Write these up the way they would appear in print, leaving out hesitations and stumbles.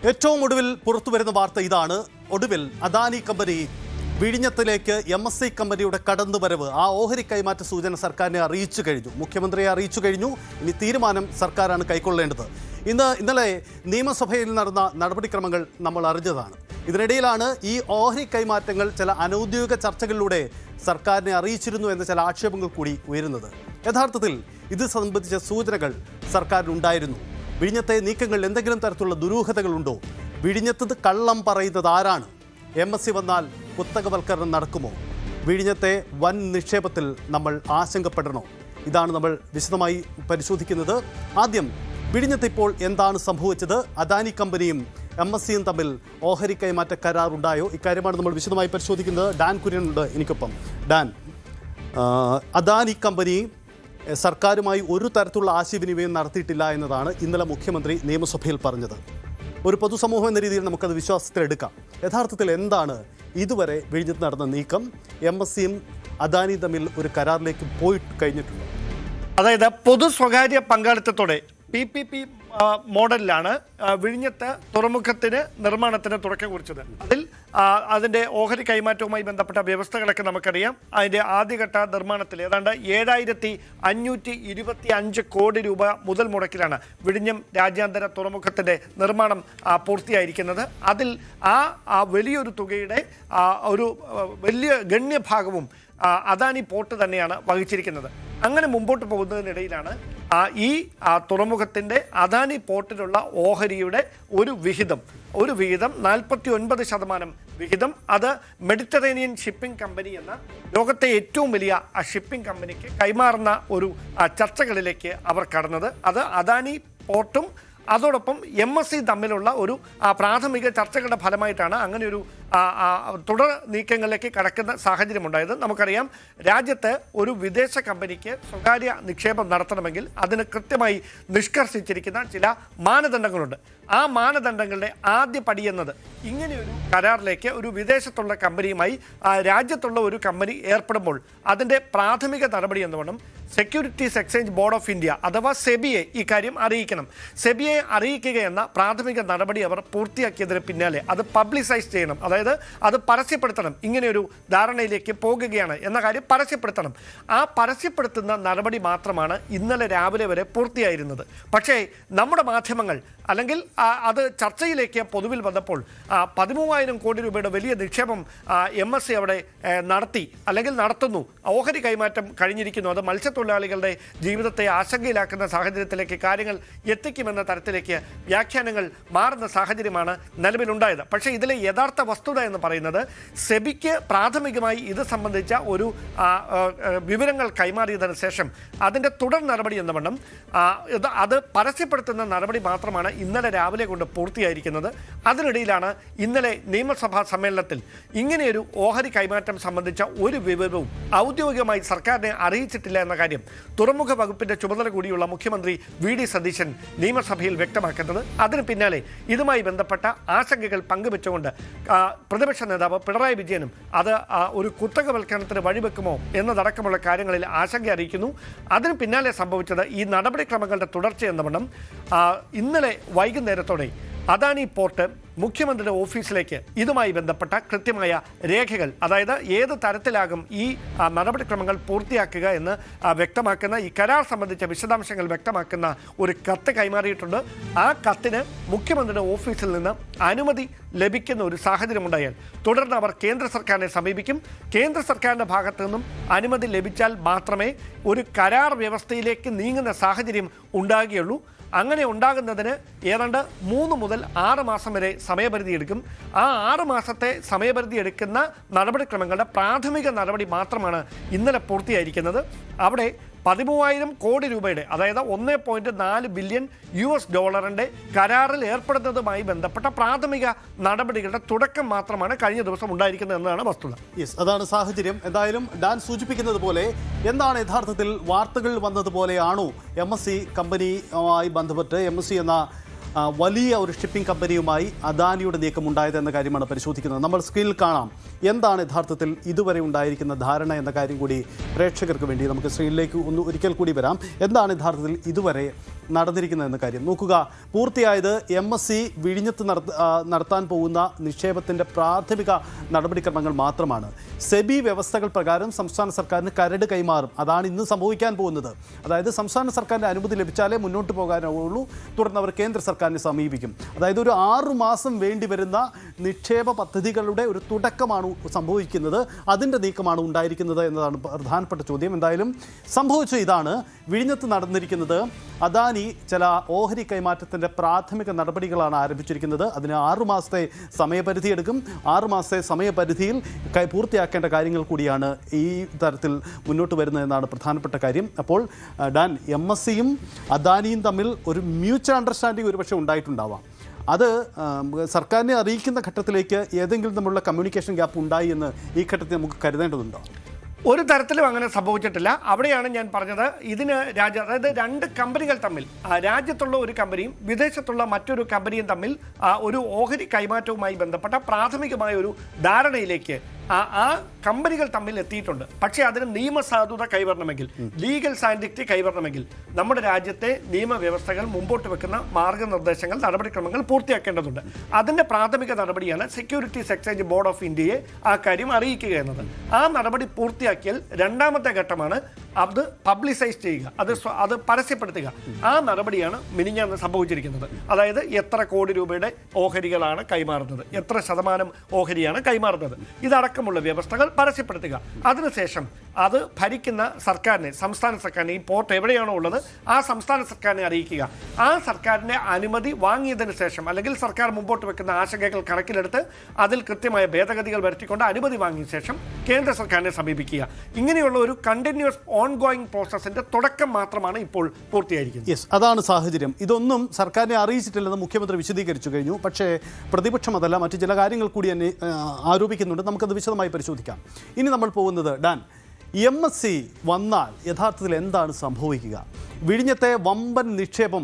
ഏറ്റവും ഒടുവിൽ പുറത്തുവരുന്ന വാർത്ത ഇതാണ്. ഒടുവിൽ അദാനി കമ്പനി വിഴിഞ്ഞത്തിലേക്ക് MSC കമ്പനിയുടെ കടന്നുവരവ്, ആ ഓഹരി കൈമാറ്റ സൂചന സർക്കാരിനെ അറിയിച്ചു കഴിഞ്ഞു. മുഖ്യമന്ത്രിയെ അറിയിച്ചു കഴിഞ്ഞു. ഇനി തീരുമാനം സർക്കാരാണ് കൈക്കൊള്ളേണ്ടത്. ഇന്നലെ നിയമസഭയിൽ നടന്ന നടപടിക്രമങ്ങൾ നമ്മൾ അറിഞ്ഞതാണ്. ഇതിനിടയിലാണ് ഈ ഓഹരി കൈമാറ്റങ്ങൾ ചില അനൗദ്യോഗിക ചർച്ചകളിലൂടെ സർക്കാരിനെ അറിയിച്ചിരുന്നു എന്ന ചില ആക്ഷേപങ്ങൾ കൂടി ഉയരുന്നത്. യഥാർത്ഥത്തിൽ ഇത് സംബന്ധിച്ച സൂചനകൾ സർക്കാരിനുണ്ടായിരുന്നു. വിഴിഞ്ഞത്തെ നീക്കങ്ങളിൽ എന്തെങ്കിലും തരത്തിലുള്ള ദുരൂഹതകളുണ്ടോ? വിഴിഞ്ഞത്ത് കള്ളം പറയുന്നത് ആരാണ്? MSC വന്നാൽ കുത്തകവൽക്കരണം നടക്കുമോ? വിഴിഞ്ഞത്തെ വൻ നിക്ഷേപത്തിൽ നമ്മൾ ആശങ്കപ്പെടണോ? ഇതാണ് നമ്മൾ വിശദമായി പരിശോധിക്കുന്നത്. ആദ്യം വിഴിഞ്ഞത്ത് ഇപ്പോൾ എന്താണ് സംഭവിച്ചത്? അദാനി കമ്പനിയും MSCയും തമ്മിൽ ഓഹരി കൈമാറ്റ കരാറുണ്ടായോ? ഇക്കാര്യമാണ് നമ്മൾ വിശദമായി പരിശോധിക്കുന്നത്. ഡാൻ കുര്യനുണ്ട് എനിക്കൊപ്പം. ഡാൻ, അദാനി കമ്പനി സർക്കാരുമായി ഒരു തരത്തിലുള്ള ആശയവിനിമയം നടത്തിയിട്ടില്ല എന്നതാണ് ഇന്നലെ മുഖ്യമന്ത്രി നിയമസഭയിൽ പറഞ്ഞത്. ഒരു പൊതുസമൂഹം എന്ന രീതിയിൽ നമുക്കത് വിശ്വാസത്തിലെടുക്കാം. യഥാർത്ഥത്തിൽ എന്താണ് ഇതുവരെ വിഴിഞ്ഞത്ത് നടന്ന നീക്കം? MSCയും അദാനിയും തമ്മിൽ ഒരു കരാറിലേക്ക് പോയിട്ട് കഴിഞ്ഞിട്ടുണ്ട്. അതായത് പൊതു സ്വകാര്യ പങ്കാളിത്തത്തോടെ PPP മോഡലിലാണ് വിഴിഞ്ഞത്ത് തുറമുഖത്തിന് നിർമ്മാണത്തിന് തുടക്കം കുറിച്ചത്. അതിൻ്റെ ഓഹരി കൈമാറ്റവുമായി ബന്ധപ്പെട്ട വ്യവസ്ഥകളൊക്കെ നമുക്കറിയാം. അതിൻ്റെ ആദ്യഘട്ട നിർമ്മാണത്തിൽ ഏതാണ്ട് 7,525 കോടി രൂപ മുതൽ മുടക്കിലാണ് വിഴിഞ്ഞം രാജ്യാന്തര തുറമുഖത്തിൻ്റെ നിർമ്മാണം പൂർത്തിയായിരിക്കുന്നത്. അതിൽ ആ വലിയൊരു തുകയുടെ ഒരു വലിയ ഗണ്യഭാഗവും അദാനി പോർട്ട് തന്നെയാണ് വഹിച്ചിരിക്കുന്നത്. അങ്ങനെ മുമ്പോട്ട് പോകുന്നതിനിടയിലാണ് ഈ തുറമുഖത്തിൻ്റെ അദാനി പോർട്ടിലുള്ള ഓഹരിയുടെ ഒരു വിഹിതം 49% വിഹിതം അത് മെഡിറ്ററേനിയൻ ഷിപ്പിംഗ് കമ്പനി എന്ന ലോകത്തെ ഏറ്റവും വലിയ ഷിപ്പിംഗ് കമ്പനിക്ക് കൈമാറുന്ന ഒരു ചർച്ചകളിലേക്ക് അവർ കടന്നത്. അത് അദാനി പോർട്ടും അതോടൊപ്പം MSC തമ്മിലുള്ള ഒരു പ്രാഥമിക ചർച്ചകളുടെ ഫലമായിട്ടാണ് അങ്ങനെ ഒരു തുടർ നീക്കങ്ങളിലേക്ക് കടക്കുന്ന സാഹചര്യമുണ്ടായത്. നമുക്കറിയാം, രാജ്യത്ത് ഒരു വിദേശ കമ്പനിക്ക് സ്വകാര്യ നിക്ഷേപം നടത്തണമെങ്കിൽ അതിന് കൃത്യമായി നിഷ്കർഷിച്ചിരിക്കുന്ന ചില മാനദണ്ഡങ്ങളുണ്ട്. ആ മാനദണ്ഡങ്ങളുടെ ആദ്യ പടി എന്നത് ഇങ്ങനെയൊരു കരാറിലേക്ക് ഒരു വിദേശത്തുള്ള കമ്പനിയുമായി രാജ്യത്തുള്ള ഒരു കമ്പനി ഏർപ്പെടുമ്പോൾ അതിൻ്റെ പ്രാഥമിക നടപടി എന്നവണ്ണം securities exchange board of India അഥവാ സെബിയെ ഈ കാര്യം അറിയിക്കണം. സെബിയെ അറിയിക്കുക എന്ന പ്രാഥമിക നടപടി അവർ പൂർത്തിയാക്കിയതിന് പിന്നാലെ അത് പബ്ലിസൈസ് ചെയ്യണം. അതായത് അത് പരസ്യപ്പെടുത്തണം. ഇങ്ങനെയൊരു ധാരണയിലേക്ക് പോകുകയാണ് എന്ന കാര്യം പരസ്യപ്പെടുത്തണം. ആ പരസ്യപ്പെടുത്തുന്ന നടപടി മാത്രമാണ് ഇന്നലെ രാവിലെ വരെ പൂർത്തിയായിരുന്നത്. പക്ഷേ നമ്മുടെ മാധ്യമങ്ങൾ അല്ലെങ്കിൽ അത് ചർച്ചയിലേക്ക് പൊതുവിൽ വന്നപ്പോൾ 13,000 കോടി രൂപയുടെ വലിയ നിക്ഷേപം MSC അവിടെ നടത്തി അല്ലെങ്കിൽ നടത്തുന്നു, ഓഹരി കൈമാറ്റം കഴിഞ്ഞിരിക്കുന്നു, അത് മത്സ്യത്തൊഴിലാളികളുടെ ജീവിതത്തെ ആശങ്കയിലാക്കുന്ന സാഹചര്യത്തിലേക്ക് കാര്യങ്ങൾ എത്തിക്കുമെന്ന തരത്തിലേക്ക് വ്യാഖ്യാനങ്ങൾ മാറുന്ന സാഹചര്യമാണ് നിലവിലുണ്ടായത്. പക്ഷേ ഇതിലെ യഥാർത്ഥ വസ്തുത എന്ന് പറയുന്നത് സെബിക്ക് പ്രാഥമികമായി ഇത് സംബന്ധിച്ച ഒരു വിവരങ്ങൾ കൈമാറിയതിനു ശേഷം അതിൻ്റെ തുടർ നടപടി എന്ന വണ്ണം അത് പരസ്യപ്പെടുത്തുന്ന നടപടി മാത്രമാണ് ഇന്നലെ രാവിലെ കൊണ്ട് പൂർത്തിയായിരിക്കുന്നത്. അതിനിടയിലാണ് ഇന്നലെ നിയമസഭാ സമ്മേളനത്തിൽ ഇങ്ങനെയൊരു ഓഹരി കൈമാറ്റം സംബന്ധിച്ച ഒരു വിവരവും ഔദ്യോഗികമായി സർക്കാരിനെ അറിയിച്ചിട്ടില്ല എന്ന കാര്യം തുറമുഖ വകുപ്പിന്റെ ചുമതല കൂടിയുള്ള മുഖ്യമന്ത്രി VD സതീശൻ നിയമസഭയിൽ വ്യക്തമാക്കുന്നത്. അതിന് പിന്നാലെ ഇതുമായി ബന്ധപ്പെട്ട ആശങ്കകൾ പങ്കുവെച്ചുകൊണ്ട് പ്രതിപക്ഷ നേതാവ് പിണറായി വിജയനും അത് ഒരു കുത്തകവൽക്കരണത്തിന് വഴിവെക്കുമോ എന്നതടക്കമുള്ള കാര്യങ്ങളിൽ ആശങ്ക അറിയിക്കുന്നു. അതിന് പിന്നാലെ സംഭവിച്ചത് ഈ നടപടിക്രമങ്ങളുടെ തുടർച്ചയെന്ന വണ്ണം ഇന്നലെ വൈകുന്നേരത്തോടെ അദാനി പോർട്ട് മുഖ്യമന്ത്രിയുടെ ഓഫീസിലേക്ക് ഇതുമായി ബന്ധപ്പെട്ട കൃത്യമായ രേഖകൾ, അതായത് ഏത് തരത്തിലാകും ഈ നടപടിക്രമങ്ങൾ പൂർത്തിയാക്കുക എന്ന് വ്യക്തമാക്കുന്ന ഈ കരാർ സംബന്ധിച്ച വിശദാംശങ്ങൾ വ്യക്തമാക്കുന്ന ഒരു കത്ത് കൈമാറിയിട്ടുണ്ട്. ആ കത്തിന് മുഖ്യമന്ത്രിയുടെ ഓഫീസിൽ നിന്ന് അനുമതി ലഭിക്കുന്ന ഒരു സാഹചര്യമുണ്ടായാൽ തുടർന്ന് അവർ കേന്ദ്ര സർക്കാരിനെ സമീപിക്കും. കേന്ദ്ര സർക്കാരിൻ്റെ ഭാഗത്തു നിന്നും അനുമതി ലഭിച്ചാൽ മാത്രമേ ഒരു കരാർ വ്യവസ്ഥയിലേക്ക് നീങ്ങുന്ന സാഹചര്യം ഉണ്ടാകുകയുള്ളൂ. അങ്ങനെ ഉണ്ടാകുന്നതിന് ഏതാണ്ട് 3 മുതൽ 6 മാസം വരെ സമയപരിധി എടുക്കും. ആ 6 മാസത്തെ സമയപരിധി എടുക്കുന്ന നടപടിക്രമങ്ങളുടെ പ്രാഥമിക നടപടി മാത്രമാണ് ഇന്നലെ പൂർത്തിയായിരിക്കുന്നത്. അവിടെ 13,000 കോടി രൂപയുടെ, അതായത് $1.4 ബില്യൺ കരാറിൽ ഏർപ്പെടുന്നതുമായി ബന്ധപ്പെട്ട പ്രാഥമിക നടപടികളുടെ തുടക്കം മാത്രമാണ് കഴിഞ്ഞ ദിവസം ഉണ്ടായിരിക്കുന്നത് എന്നതാണ് വസ്തുത. അതാണ് സാഹചര്യം. എന്തായാലും ഡാൻ സൂചിപ്പിക്കുന്നത് പോലെ എന്താണ് യഥാർത്ഥത്തിൽ വാർത്തകൾ വന്നതുപോലെയാണോ MSC കമ്പനിയുമായി ബന്ധപ്പെട്ട് MSC എന്ന വലിയ ഒരു ഷിപ്പിംഗ് കമ്പനിയുമായി അദാനിയുടെ നീക്കം ഉണ്ടായതെന്ന കാര്യമാണ് പരിശോധിക്കുന്നത്. നമ്മൾ സ്ക്രീനിൽ കാണാം എന്താണ് യഥാർത്ഥത്തിൽ ഇതുവരെ ഉണ്ടായിരിക്കുന്ന ധാരണ എന്ന കാര്യം കൂടി പ്രേക്ഷകർക്ക് വേണ്ടി നമുക്ക് സ്ക്രീനിലേക്ക് ഒരിക്കൽ കൂടി വരാം. എന്താണ് യഥാർത്ഥത്തിൽ ഇതുവരെ നടന്നിരിക്കുന്നത് എന്ന കാര്യം നോക്കുക. പൂർത്തിയായത് MSc വിഴിഞ്ഞത്ത് നടത്താൻ പോകുന്ന നിക്ഷേപത്തിൻ്റെ പ്രാഥമിക നടപടിക്രമങ്ങൾ മാത്രമാണ്. സെബി വ്യവസ്ഥകൾ പ്രകാരം സംസ്ഥാന സർക്കാരിന് കരട് കൈമാറും. അതാണ് ഇന്ന് സംഭവിക്കാൻ പോകുന്നത്. അതായത് സംസ്ഥാന സർക്കാരിൻ്റെ അനുമതി ലഭിച്ചാലേ മുന്നോട്ട് പോകാനാവുള്ളൂ. തുടർന്ന് അവർ കേന്ദ്ര സർക്കാരിനെ സമീപിക്കും. അതായത് ഒരു 6 മാസം വേണ്ടി വരുന്ന നിക്ഷേപ പദ്ധതികളുടെ ഒരു തുടക്കമാണ് സംഭവിക്കുന്നത്. അതിൻ്റെ നീക്കമാണ് ഉണ്ടായിരിക്കുന്നത് എന്നതാണ് പ്രധാനപ്പെട്ട ചോദ്യം. എന്തായാലും സംഭവിച്ച ഇതാണ്. വിഴിഞ്ഞത്ത് നടന്നിരിക്കുന്നത് അദാനി ചില ഓഹരി കൈമാറ്റത്തിൻ്റെ പ്രാഥമിക നടപടികളാണ് ആരംഭിച്ചിരിക്കുന്നത്. അതിന് 6 മാസത്തെ സമയപരിധി എടുക്കും. 6 മാസത്തെ സമയപരിധിയിൽ പൂർത്തിയാക്കേണ്ട കാര്യങ്ങൾ കൂടിയാണ് ഈ തരത്തിൽ മുന്നോട്ട് വരുന്നതെന്നാണ് പ്രധാനപ്പെട്ട കാര്യം. അപ്പോൾ ഡാൻ, MScയും അദാനിയും തമ്മിൽ ഒരു മ്യൂച്വൽ അണ്ടർസ്റ്റാൻഡിംഗ് ഒരുപക്ഷെ ഉണ്ടായിട്ടുണ്ടാവാം. അത് സർക്കാരിനെ അറിയിക്കുന്ന ഘട്ടത്തിലേക്ക് ഏതെങ്കിലും തമ്മിലുള്ള കമ്മ്യൂണിക്കേഷൻ ഗ്യാപ്പ് ഉണ്ടായി എന്ന് ഈ ഘട്ടത്തിൽ നമുക്ക് കരുതേണ്ടതുണ്ടോ? ഒരു തരത്തിലും അങ്ങനെ സംഭവിച്ചിട്ടില്ല. അവിടെയാണ് ഞാൻ പറഞ്ഞത്, ഇതിന് അതായത് 2 കമ്പനികൾ തമ്മിൽ, രാജ്യത്തുള്ള ഒരു കമ്പനിയും വിദേശത്തുള്ള മറ്റൊരു കമ്പനിയും തമ്മിൽ ഒരു ഓഹരി കൈമാറ്റവുമായി ബന്ധപ്പെട്ട പ്രാഥമികമായ ഒരു ധാരണയിലേക്ക് ആ കമ്പനികൾ തമ്മിൽ എത്തിയിട്ടുണ്ട്. പക്ഷേ അതിന് നിയമസാധുത കൈവരണമെങ്കിൽ, ലീഗൽ സാൻഡിറ്റി കൈവരണമെങ്കിൽ നമ്മുടെ രാജ്യത്തെ നിയമവ്യവസ്ഥകൾ മുമ്പോട്ട് വെക്കുന്ന മാർഗനിർദ്ദേശങ്ങൾ, നടപടിക്രമങ്ങൾ പൂർത്തിയാക്കേണ്ടതുണ്ട്. അതിൻ്റെ പ്രാഥമിക നടപടിയാണ് സെക്യൂരിറ്റീസ് എക്സ്ചേഞ്ച് ബോർഡ് ഓഫ് ഇന്ത്യയെ ആ കാര്യം അറിയിക്കുക എന്നത്. ആ നടപടി പൂർത്തിയാക്കിയാൽ രണ്ടാമത്തെ ഘട്ടമാണ് അത് പബ്ലിസൈസ് ചെയ്യുക, അത് പരസ്യപ്പെടുത്തുക. ആ നടപടിയാണ് മിനിഞ്ഞാന്ന് സംഭവിച്ചിരിക്കുന്നത്. അതായത് എത്ര കോടി രൂപയുടെ ഓഹരികളാണ് കൈമാറുന്നത്, എത്ര ശതമാനം ഓഹരിയാണ് കൈമാറുന്നത്, ഇതടക്കമുള്ള വ്യവസ്ഥകൾ പരസ്യപ്പെടുത്തുക. അതിനുശേഷം അത് ഭരിക്കുന്ന സർക്കാരിനെ, സംസ്ഥാന സർക്കാരിനെ, ഈ പോർട്ട് എവിടെയാണോ ഉള്ളത് ആ സംസ്ഥാന സർക്കാരിനെ അറിയിക്കുക. ആ സർക്കാരിൻ്റെ അനുമതി വാങ്ങിയതിന് ശേഷം, അല്ലെങ്കിൽ സർക്കാർ മുമ്പോട്ട് വെക്കുന്ന ആശങ്കകൾ കണക്കിലെടുത്ത് അതിൽ കൃത്യമായ ഭേദഗതികൾ വരുത്തിക്കൊണ്ട് അനുമതി വാങ്ങിയ ശേഷം കേന്ദ്ര സർക്കാരിനെ സമീപിക്കുക. ഇങ്ങനെയുള്ള ഒരു കണ്ടിന്യൂസ് ഓൺഗോയിങ് പ്രോസസ്സിന്റെ തുടക്കം മാത്രമാണ് ഇപ്പോൾ പൂർത്തിയായിരിക്കുന്നത്. യെസ്, അതാണ് സാഹചര്യം. ഇതൊന്നും സർക്കാരിനെ അറിയിച്ചിട്ടില്ലെന്ന് മുഖ്യമന്ത്രി വിശദീകരിച്ചു കഴിഞ്ഞു. പക്ഷേ പ്രതിപക്ഷം അതല്ല, മറ്റു ചില കാര്യങ്ങൾ കൂടി എന്നെ ആരോപിക്കുന്നുണ്ട്. നമുക്കത് വിശദമായി പരിശോധിക്കാം. ഇനി നമ്മൾ പോകുന്നത് ഡാൻ, MSc വന്നാൽ യഥാർത്ഥത്തിൽ എന്താണ് സംഭവിക്കുക? വിഴിഞ്ഞത്തെ വമ്പൻ നിക്ഷേപം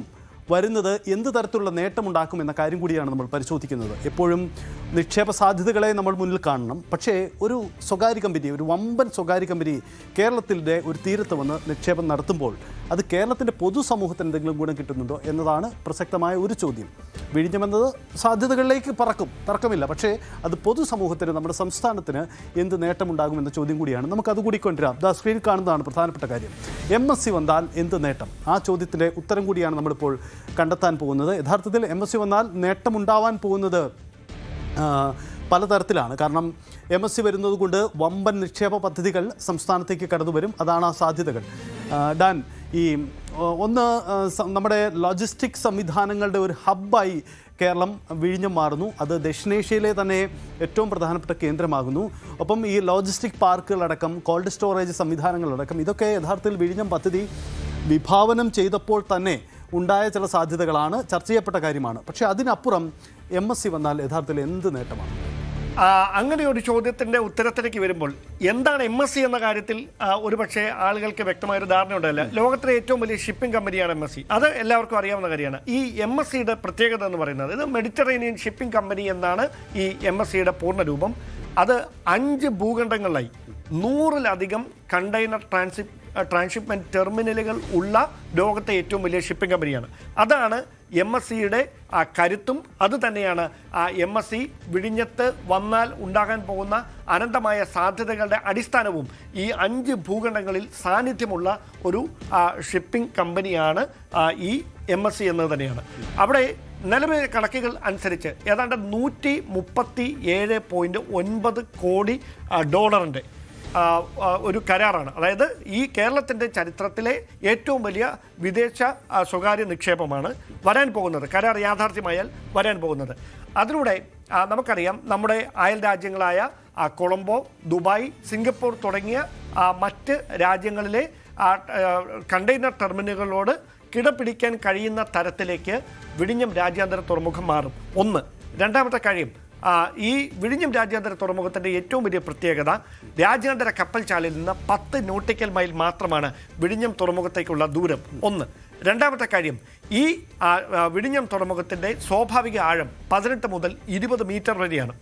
വരുന്നത് എന്ത് തരത്തിലുള്ള നേട്ടമുണ്ടാക്കും എന്ന കാര്യം കൂടിയാണ് നമ്മൾ പരിശോധിക്കുന്നത്. എപ്പോഴും നിക്ഷേപ സാധ്യതകളെ നമ്മൾ മുന്നിൽ കാണണം. പക്ഷേ ഒരു സ്വകാര്യ കമ്പനി, ഒരു വമ്പൻ സ്വകാര്യ കമ്പനി കേരളത്തിൻ്റെ ഒരു തീരത്ത് വന്ന് നിക്ഷേപം നടത്തുമ്പോൾ അത് കേരളത്തിൻ്റെ പൊതുസമൂഹത്തിന് എന്തെങ്കിലും ഗുണം കിട്ടുന്നുണ്ടോ എന്നതാണ് പ്രസക്തമായ ഒരു ചോദ്യം. വിഴിഞ്ഞമെന്നത് സാധ്യതകളിലേക്ക് പറക്കും, തർക്കമില്ല. പക്ഷേ അത് പൊതുസമൂഹത്തിന്, നമ്മുടെ സംസ്ഥാനത്തിന് എന്ത് നേട്ടമുണ്ടാകുമെന്ന ചോദ്യം കൂടിയാണ്. നമുക്കത് കൂടി കൊണ്ടുവരാം. സ്ക്രീനിൽ കാണുന്നതാണ് പ്രധാനപ്പെട്ട കാര്യം. MSc വന്നാൽ എന്ത് നേട്ടം? ആ ചോദ്യത്തിൻ്റെ ഉത്തരം കൂടിയാണ് നമ്മളിപ്പോൾ കണ്ടെത്താൻ പോകുന്നത്. യഥാർത്ഥത്തിൽ MSc വന്നാൽ നേട്ടമുണ്ടാവാൻ പോകുന്നത് പലതരത്തിലാണ്. കാരണം MSc വരുന്നത് കൊണ്ട് വമ്പൻ നിക്ഷേപ പദ്ധതികൾ സംസ്ഥാനത്തേക്ക് കടന്നു വരും. അതാണ് ആ സാധ്യതകൾ. ഡാൻ, ഈ ഒന്ന് നമ്മുടെ ലോജിസ്റ്റിക് സംവിധാനങ്ങളുടെ ഒരു ഹബ്ബായി കേരളം വിഴിഞ്ഞം മാറുന്നു. അത് ദക്ഷിണേഷ്യയിലെ തന്നെ ഏറ്റവും പ്രധാനപ്പെട്ട കേന്ദ്രമാകുന്നു. ഒപ്പം ഈ ലോജിസ്റ്റിക് പാർക്കുകളടക്കം, കോൾഡ് സ്റ്റോറേജ് സംവിധാനങ്ങളടക്കം, ഇതൊക്കെ യഥാർത്ഥത്തിൽ വിഴിഞ്ഞം പദ്ധതി വിഭാവനം ചെയ്തപ്പോൾ തന്നെ ഉണ്ടായ ചില സാധ്യതകളാണ്, ചർച്ച ചെയ്യപ്പെട്ട കാര്യമാണ്. പക്ഷേ അതിനപ്പുറം MSc വന്നാൽ യഥാർത്ഥത്തിൽ എന്ത് നേട്ടമാണ്? അങ്ങനെ ഒരു ചോദ്യത്തിൻ്റെ ഉത്തരത്തിലേക്ക് വരുമ്പോൾ എന്താണ് MSc എന്ന കാര്യത്തിൽ ഒരുപക്ഷെ ആളുകൾക്ക് വ്യക്തമായൊരു ധാരണ ഉണ്ടല്ല. ലോകത്തിലെ ഏറ്റവും വലിയ ഷിപ്പിംഗ് കമ്പനിയാണ് MSc. അത് എല്ലാവർക്കും അറിയാവുന്ന കാര്യമാണ്. ഈ MScയുടെ പ്രത്യേകത എന്ന് പറയുന്നത്, ഇത് മെഡിറ്ററേനിയൻ ഷിപ്പിംഗ് കമ്പനി എന്നാണ് ഈ MScയുടെ പൂർണ്ണരൂപം. അത് 5 ഭൂഖണ്ഡങ്ങളിലായി 100-ലധികം കണ്ടെയ്നർ ട്രാൻസ്ഷിപ്മെൻറ്റ് ടെർമിനലുകൾ ഉള്ള ലോകത്തെ ഏറ്റവും വലിയ ഷിപ്പിംഗ് കമ്പനിയാണ്. അതാണ് MScയുടെ കരുത്തും. അതുതന്നെയാണ് MSc വിഴിഞ്ഞത്ത് വന്നാൽ ഉണ്ടാകാൻ പോകുന്ന അനന്തമായ സാധ്യതകളുടെ അടിസ്ഥാനവും. ഈ 5 ഭൂഖണ്ഡങ്ങളിൽ സാന്നിധ്യമുള്ള ഒരു ഷിപ്പിംഗ് കമ്പനിയാണ് ഈ MSc എന്നത് തന്നെയാണ്. അവിടെ നിലവിലെ കണക്കുകൾ അനുസരിച്ച് ഏതാണ്ട് 137.9 കോടി ഡോളറിൻ്റെ ഒരു കരാറാണ്. അതായത് ഈ കേരളത്തിൻ്റെ ചരിത്രത്തിലെ ഏറ്റവും വലിയ വിദേശ സ്വകാര്യ നിക്ഷേപമാണ് വരാൻ പോകുന്നത്. കരാർ യാഥാർത്ഥ്യമായാൽ വരാൻ പോകുന്നത്. അതിലൂടെ നമുക്കറിയാം, നമ്മുടെ അയൽ രാജ്യങ്ങളായ കൊളംബോ, ദുബായ്, സിംഗപ്പൂർ തുടങ്ങിയ മറ്റ് രാജ്യങ്ങളിലെ കണ്ടെയ്നർ ടെർമിനലുകളോട് കിടപിടിക്കാൻ കഴിയുന്ന തരത്തിലേക്ക് വിഴിഞ്ഞം രാജ്യാന്തര തുറമുഖം മാറും. ഒന്ന്. രണ്ടാമത്തെ കാര്യം, ഈ വിഴിഞ്ഞം രാജ്യാന്തര തുറമുഖത്തിൻ്റെ ഏറ്റവും വലിയ പ്രത്യേകത, രാജ്യാന്തര കപ്പൽശാലയിൽ നിന്ന് 10 നോട്ടിക്കൽ മൈൽ മാത്രമാണ് വിഴിഞ്ഞം തുറമുഖത്തേക്കുള്ള ദൂരം. ഒന്ന്. രണ്ടാമത്തെ കാര്യം, ഈ വിഴിഞ്ഞം തുറമുഖത്തിൻ്റെ സ്വാഭാവിക ആഴം 18 മുതൽ 20 മീറ്റർ വരെയാണ്.